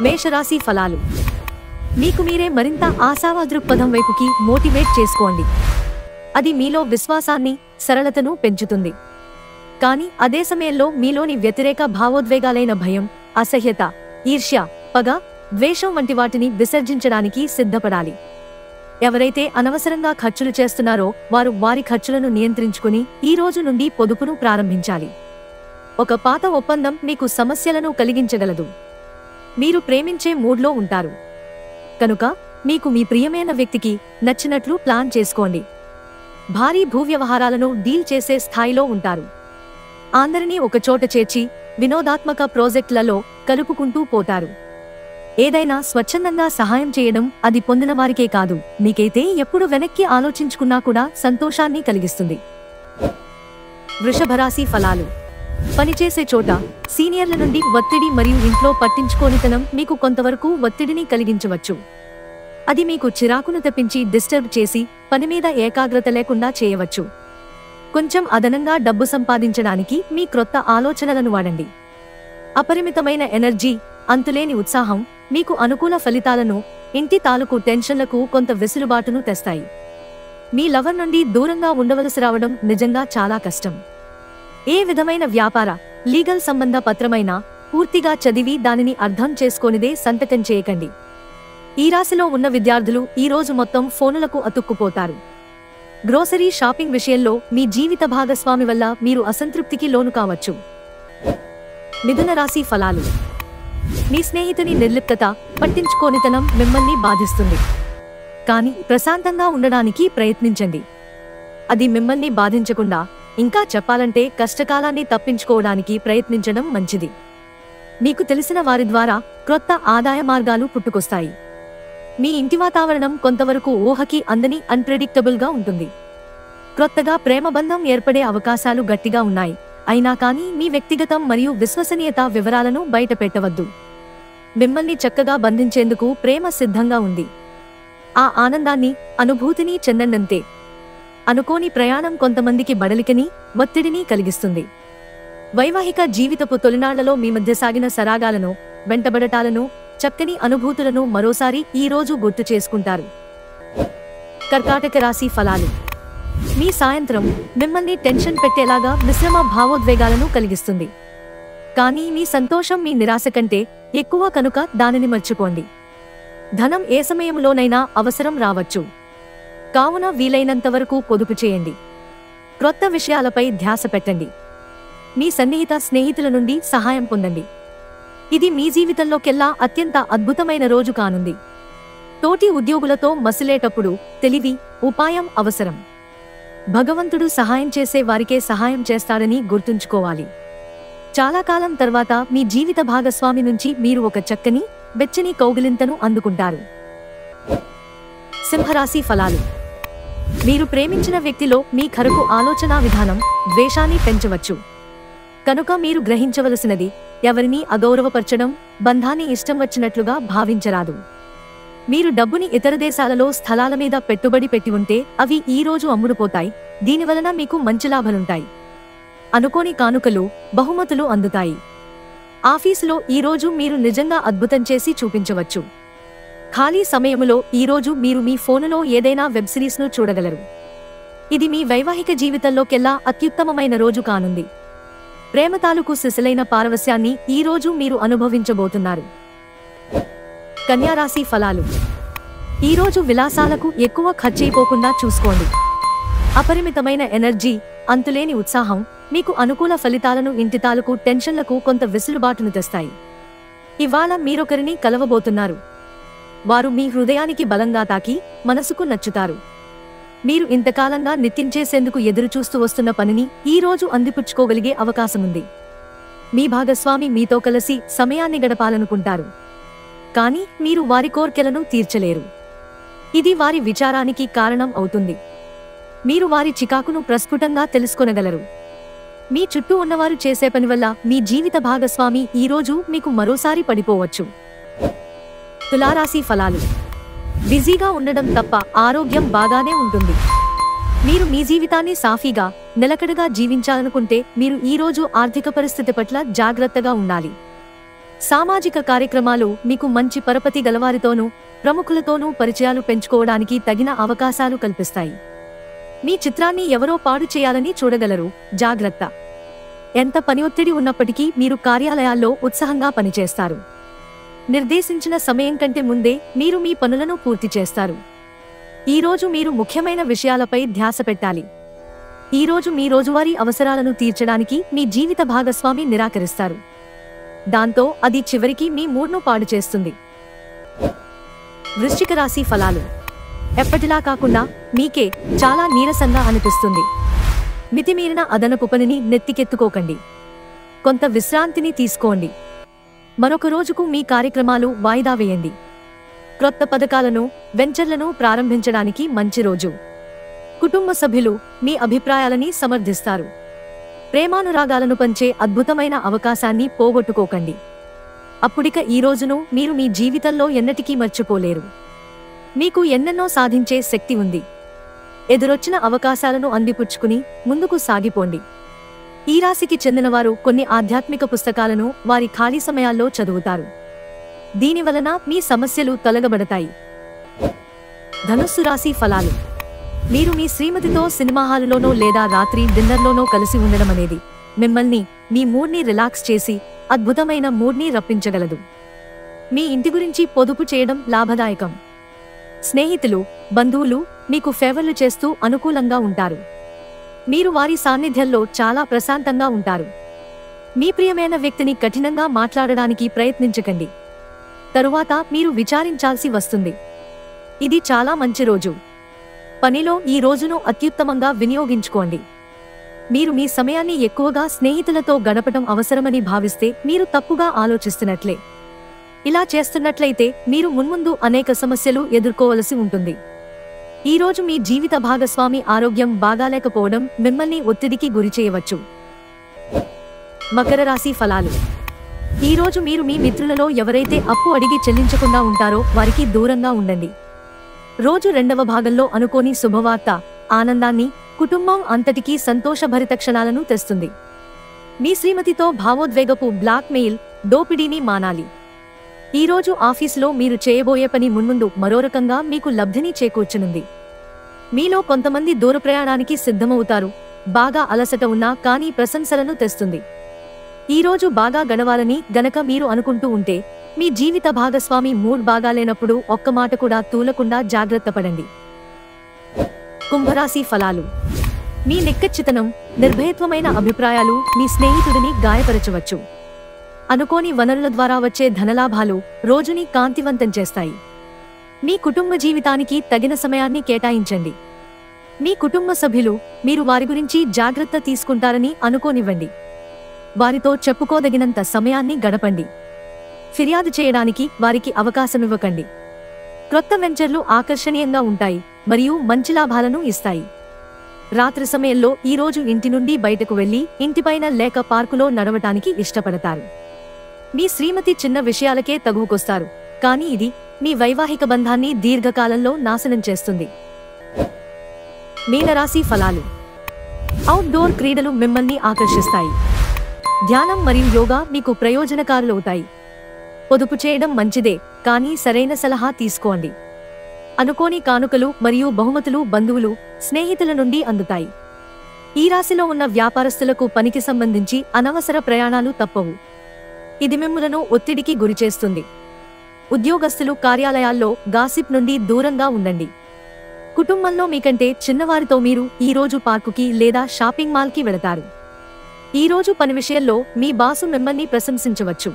మేషరాశి ఫలాలు. మీకు మీరే మరింత ఆశావాద దృక్పథం వైపుకి మోటివేట్ చేసుకోండి. అది మీలో విశ్వాసాన్ని, సరళతను పెంచుతుంది. కానీ అదే సమయంలో మీలోని వ్యతిరేక భావోద్వేగాలైన భయం, అసహ్యత, ఈర్ష్య, పగ, ద్వేషం వంటి వాటిని విసర్జించడానికి సిద్ధపడాలి. ఎవరైతే అనవసరంగా ఖర్చులు చేస్తున్నారో వారు వారి ఖర్చులను నియంత్రించుకుని ఈ రోజు నుండి పొదుపును ప్రారంభించాలి. ఒక పాత ఒప్పందం మీకు సమస్యలను కలిగించగలదు. మీరు ప్రేమించే మూడ్లో ఉంటారు కనుక మీకు మీ ప్రియమైన వ్యక్తికి నచ్చినట్లు ప్లాన్ చేసుకోండి. భారీ భూ వ్యవహారాలను డీల్ చేసే స్థాయిలో ఉంటారు. అందరినీ ఒకచోట చేర్చి వినోదాత్మక ప్రాజెక్టులలో కలుపుకుంటూ పోతారు. ఏదైనా స్వచ్ఛందంగా సహాయం చేయడం అది పొందిన వారికే కాదు, మీకైతే ఎప్పుడు వెనక్కి ఆలోచించుకున్నా కూడా సంతోషాన్ని కలిగిస్తుంది. వృషభరాశి ఫలాలు. పనిచేసే చోట సీనియర్ల నుండి ఒత్తిడి మరియు ఇంట్లో పట్టించుకోనితనం మీకు కొంతవరకు ఒత్తిడిని కలిగించవచ్చు. అది మీకు చిరాకును తెప్పించి డిస్టర్బ్ చేసి పని మీద ఏకాగ్రత లేకుండా చేయవచ్చు. కొంచెం అదనంగా డబ్బు సంపాదించడానికి మీ క్రొత్త ఆలోచనలను వాడండి. అపరిమితమైన ఎనర్జీ, అంతులేని ఉత్సాహం మీకు అనుకూల ఫలితాలను, ఇంటి తాలూకు టెన్షన్లకు కొంత వెసులుబాటును తెస్తాయి. మీ లవర్ నుండి దూరంగా ఉండవలసి రావడం నిజంగా చాలా కష్టం. ఏ విధమైన వ్యాపార, లీగల్ సంబంధ పత్రమైనా పూర్తిగా చదివి దానిని అర్థం చేసుకోనిదే సంతకం చేయకండి. ఈ రాశిలో ఉన్న విద్యార్థులు ఈ రోజు మొత్తం ఫోనులకు అతుక్కుపోతారు. గ్రోసరీ షాపింగ్ విషయంలో మీ జీవిత భాగస్వామి వల్ల మీరు అసంతృప్తికి లోను కావచ్చు. మిథున రాశి ఫలాలు. మీ స్నేహితుని నిర్లిప్తత, పట్టించుకోనితనం మిమ్మల్ని బాధిస్తుంది. కానీ ప్రశాంతంగా ఉండడానికి ప్రయత్నించండి. అది మిమ్మల్ని బాధించకుండా, ఇంకా చెప్పాలంటే కష్టకాలాన్ని తప్పించుకోవడానికి ప్రయత్నించడం మంచిది. మీకు తెలిసిన వారి ద్వారా క్రొత్త ఆదాయ మార్గాలు పుట్టుకొస్తాయి. మీ ఇంటి వాతావరణం కొంతవరకు ఊహకి అందని అన్ప్రెడిక్టబుల్గా ఉంటుంది. క్రొత్తగా ప్రేమబంధం ఏర్పడే అవకాశాలు గట్టిగా ఉన్నాయి. అయినా కానీ మీ వ్యక్తిగతం మరియు విశ్వసనీయత వివరాలను బయటపెట్టవద్దు. మిమ్మల్ని చక్కగా బంధించేందుకు ప్రేమ సిద్ధంగా ఉంది. ఆ ఆనందాన్ని, అనుభూతిని చెందండంతే. అనుకోని ప్రయాణం కొంతమందికి బడలికని, ఒత్తిడిని కలిగిస్తుంది. వైవాహిక జీవితపు తొలినాళ్లలో మీ మధ్య సాగిన సరాగాలను, వెంటబడటాలను, చక్కని అనుభూతులను మరోసారి ఈ రోజు గుర్తు చేసుకుంటారు. కర్కాటక రాశి ఫలాలు. మీ సాయంత్రం మిమ్మల్ని టెన్షన్ పెట్టేలాగా మిశ్రమ భావోద్వేగాలను కలిగిస్తుంది. కానీ మీ సంతోషం మీ నిరాశ కంటే ఎక్కువ కనుక దానిని మర్చిపోండి. ధనం ఏ సమయంలోనైనా అవసరం రావచ్చు. కావున వీలైనంతవరకు పొదుపు చేయండి. క్రొత్త విషయాలపై ధ్యాస పెట్టండి. మీ సన్నిహిత స్నేహితుల నుండి సహాయం పొందండి. ఇది మీ జీవితంలోకెల్లా అత్యంత అద్భుతమైన రోజు కానుంది. తోటి ఉద్యోగులతో మసిలేటప్పుడు తెలివి, ఉపాయం అవసరం. భగవంతుడు సహాయం చేసే వారికే సహాయం చేస్తాడని గుర్తుంచుకోవాలి. చాలా కాలం తర్వాత మీ జీవిత భాగస్వామి నుంచి మీరు ఒక చక్కని, వెచ్చని కౌగిలింతను అందుకుంటారు. సింహరాశి ఫలాలు. మీరు ప్రేమించిన వ్యక్తిలో మీ ఖరకు ఆలోచనా విధానం ద్వేషాన్ని పెంచవచ్చు. కనుక మీరు గ్రహించవలసినది, ఎవరినీ అగౌరవపరచడం, బంధాన్ని ఇష్టం వచ్చినట్లుగా భావించరాదు. మీరు డబ్బుని ఇతర దేశాలలో స్థలాల మీద పెట్టుబడి పెట్టి ఉంటే అవి ఈ రోజు అమ్ముడుపోతాయి. దీనివలన మీకు మంచి లాభాలుంటాయి. అనుకోని కానుకలు, బహుమతులు అందుతాయి. ఆఫీసులో ఈ రోజు మీరు నిజంగా అద్భుతం చేసి చూపించవచ్చు. ఖాళీ సమయములో ఈ రోజు మీరు మీ ఫోనులో ఏదైనా వెబ్ సిరీస్ను చూడగలరు. ఇది మీ వైవాహిక జీవితంలోకెల్లా అత్యుత్తమమైన రోజు కానుంది. ప్రేమ తాలూకు సిసలైన పారవస్యాన్ని ఈ రోజు మీరు అనుభవించబోతున్నారు. కన్యారాశి ఫలాలు. ఈ రోజు విలాసాలకు ఎక్కువ ఖర్చయిపోకుండా చూసుకోండి. అపరిమితమైన ఎనర్జీ, అంతులేని ఉత్సాహం మీకు అనుకూల ఫలితాలను, ఇంటి తాలూకు టెన్షన్లకు కొంత వెసులుబాటును తెస్తాయి. ఇవాళ మీరొకరిని కలవబోతున్నారు. వారు మీ హృదయానికి బలంగా తాకి మనసుకు నచ్చుతారు. మీరు ఇంతకాలంగా నిత్యం చేసేందుకు ఎదురుచూస్తూ వస్తున్న పనిని ఈ రోజు అందిపుచ్చుకోగలిగే అవకాశముంది. మీ భాగస్వామి మీతో కలిసి సమయాన్ని గడపాలనుకుంటారు. కానీ మీరు వారి కోర్కెలను తీర్చలేరు. ఇది వారి విచారానికి కారణం అవుతుంది. మీరు వారి చికాకును ప్రస్ఫుటంగా తెలుసుకొనగలరు. మీ చుట్టూ ఉన్నవారు చేసే పని వల్ల మీ జీవిత భాగస్వామి ఈ రోజు మీకు మరోసారి పడిపోవచ్చు. తులారాశి ఫలాలు. బిజీగా ఉండడం తప్ప ఆరోగ్యం బాగానే ఉంటుంది. మీరు మీ జీవితాన్ని సాఫీగా, నిలకడగా జీవించాలనుకుంటే మీరు ఈ రోజు ఆర్థిక పరిస్థితి పట్ల జాగ్రత్తగా ఉండాలి. సామాజిక కార్యక్రమాలు మీకు మంచి పరపతి గలవారితోనూ ప్రముఖులతోనూ పరిచయాలు పెంచుకోవడానికి తగిన అవకాశాలు కల్పిస్తాయి. మీ చిత్రాన్ని ఎవరో పాడు చేయాలని చూడగలరు, జాగ్రత్త. ఎంత పని ఒత్తిడి ఉన్నప్పటికీ మీరు కార్యాలయాల్లో ఉత్సాహంగా పనిచేస్తారు. నిర్దేశించిన సమయం కంటే ముందే మీరు మీ పనులను పూర్తి చేస్తారు. ఈరోజు మీరు ముఖ్యమైన విషయాలపై ధ్యాస పెట్టాలి. ఈరోజు మీ రోజువారీ అవసరాలను తీర్చడానికి మీ జీవిత భాగస్వామి నిరాకరిస్తారు. దాంతో అది చివరికి మీ మూడ్ను పాడు చేస్తుంది. వృశ్చిక రాశి ఫలాలు. ఎప్పటిలా కాకుండా మీకే చాలా నీరసంగా అనిపిస్తుంది. మితిమీరిన అదనపు పనిని నెత్తికెత్తుకోకండి. కొంత విశ్రాంతిని తీసుకోండి. మరొక రోజుకు మీ కార్యక్రమాలు వాయిదా వేయండి. క్రొత్త పథకాలను, వెంచర్లను ప్రారంభించడానికి మంచి రోజు. కుటుంబ సభ్యులు మీ అభిప్రాయాలని సమర్థిస్తారు. ప్రేమానురాగాలను పంచే అద్భుతమైన అవకాశాన్ని పోగొట్టుకోకండి. అప్పుడిక ఈ రోజును మీరు మీ జీవితంలో ఎన్నటికీ మర్చిపోలేరు. మీకు ఎన్నెన్నో సాధించే శక్తి ఉంది. ఎదురొచ్చిన అవకాశాలను అందిపుచ్చుకుని ముందుకు సాగిపోండి. ఈ రాశికి చెందినవారు కొన్ని ఆధ్యాత్మిక పుస్తకాలను వారి ఖాళీ సమయాల్లో చదువుతారు. దీనివలన మీ సమస్యలు తొలగబడతాయి. ధనుస్సు రాశి ఫలాలు. మీరు మీ శ్రీమతితో సినిమా హాలులోనో లేదా రాత్రి డిన్నర్లోనో కలిసి ఉండడం అనేది మిమ్మల్ని, మీ మూడ్ని రిలాక్స్ చేసి అద్భుతమైన మూడ్ని రప్పించగలదు. మీ ఇంటి గురించి పొదుపు చేయడం లాభదాయకం. స్నేహితులు, బంధువులు మీకు ఫేవర్లు చేస్తూ అనుకూలంగా ఉంటారు. మీరు వారి సాన్నిధ్యంలో చాలా ప్రశాంతంగా ఉంటారు. మీ ప్రియమైన వ్యక్తిని కఠినంగా మాట్లాడడానికి ప్రయత్నించకండి. తరువాత మీరు విచారించాల్సి వస్తుంది. ఇది చాలా మంచి రోజు. పనిలో ఈ రోజును అత్యుత్తమంగా వినియోగించుకోండి. మీరు మీ సమయాన్ని ఎక్కువగా స్నేహితులతో గడపటం అవసరమని భావిస్తే మీరు తప్పుగా ఆలోచిస్తున్నట్లే. ఇలా చేస్తున్నట్లయితే మీరు మున్ముందు అనేక సమస్యలు ఎదుర్కోవలసి ఉంటుంది. ఈరోజు మీ జీవిత భాగస్వామి ఆరోగ్యం బాగాలేకపోవడం మిమ్మల్ని ఒత్తిడికి గురిచేయవచ్చు. మకర రాశి ఫలాలు. ఈరోజు మీరు మీ మిత్రులలో ఎవరైతే అప్పు అడిగి చెల్లించకుండా ఉంటారో వారికి దూరంగా ఉండండి. రోజు రెండవ భాగంలో అనుకోని శుభవార్త ఆనందాన్ని, కుటుంబం అంతటికీ సంతోషభరిత క్షణాలను తెస్తుంది. మీ శ్రీమతితో భావోద్వేగపు బ్లాక్ మెయిల్, దోపిడీని మానాలి. ఈరోజు ఆఫీసులో మీరు చేయబోయే పని మున్ముందు మరో రకంగా మీకు లబ్ధిని చేకూర్చనుంది. మీలో కొంతమంది దూర ప్రయాణానికి సిద్ధమవుతారు. బాగా అలసట ఉన్నా కానీ ప్రశంసలను తెస్తుంది. ఈరోజు బాగా గడవాలని గనక మీరు అనుకుంటూ ఉంటే మీ జీవిత భాగస్వామి మూడ్ బాగాలేనప్పుడు ఒక్క మాట కూడా తూలకుండా జాగ్రత్త పడండి. కుంభరాశి ఫలాలు. మీ నిక్కచ్చితనం, నిర్భయత్వమైన అభిప్రాయాలు మీ స్నేహితుడిని గాయపరచవచ్చు. అనుకోని వనరుల ద్వారా వచ్చే ధనలాభాలు రోజుని కాంతివంతం చేస్తాయి. మీ కుటుంబ జీవితానికి తగిన సమయాన్ని కేటాయించండి. మీ కుటుంబ సభ్యులు మీరు వారి గురించి జాగ్రత్త తీసుకుంటారని అనుకోనివ్వండి. వారితో చెప్పుకోదగినంత సమయాన్ని గడపండి. ఫిర్యాదు చేయడానికి వారికి అవకాశమివ్వకండి. క్రొత్త వెంచర్లు ఆకర్షణీయంగా ఉంటాయి మరియు మంచి లాభాలను ఇస్తాయి. రాత్రి సమయంలో ఈరోజు ఇంటి నుండి బయటకు వెళ్లి ఇంటిపైన లేక పార్కులో నడవటానికి ఇష్టపడతారు. మీ శ్రీమతి చిన్న విషయాలకే తగువుకొస్తారు, కానీ ఇది మీ వైవాహిక బంధాన్ని దీర్ఘకాలంలో నాశనం చేస్తుంది. మీనరాశి ఫలాలు. అవుట్డోర్ క్రీడలు మిమ్మల్ని ఆకర్షిస్తాయి. ధ్యానం మరియు యోగా మీకు ప్రయోజనకారులవుతాయి. పొదుపు చేయడం మంచిదే, కానీ సరైన సలహా తీసుకోండి. అనుకోని కానుకలు మరియు బహుమతులు బంధువులు, స్నేహితుల నుండి అందుతాయి. ఈ రాశిలో ఉన్న వ్యాపారస్తులకు పనికి సంబంధించి అనవసర ప్రయాణాలు తప్పవు. ఇది మిమ్ములను ఒత్తిడికి గురిచేస్తుంది. ఉద్యోగస్తులు కార్యాలయాల్లో గాసిప్ నుండి దూరంగా ఉండండి. కుటుంబంలో మీకంటే చిన్నవారితో మీరు ఈరోజు పార్కుకి లేదా షాపింగ్ మాల్కి వెళతారు. ఈరోజు పని విషయంలో మీ బాసు మిమ్మల్ని ప్రశంసించవచ్చు.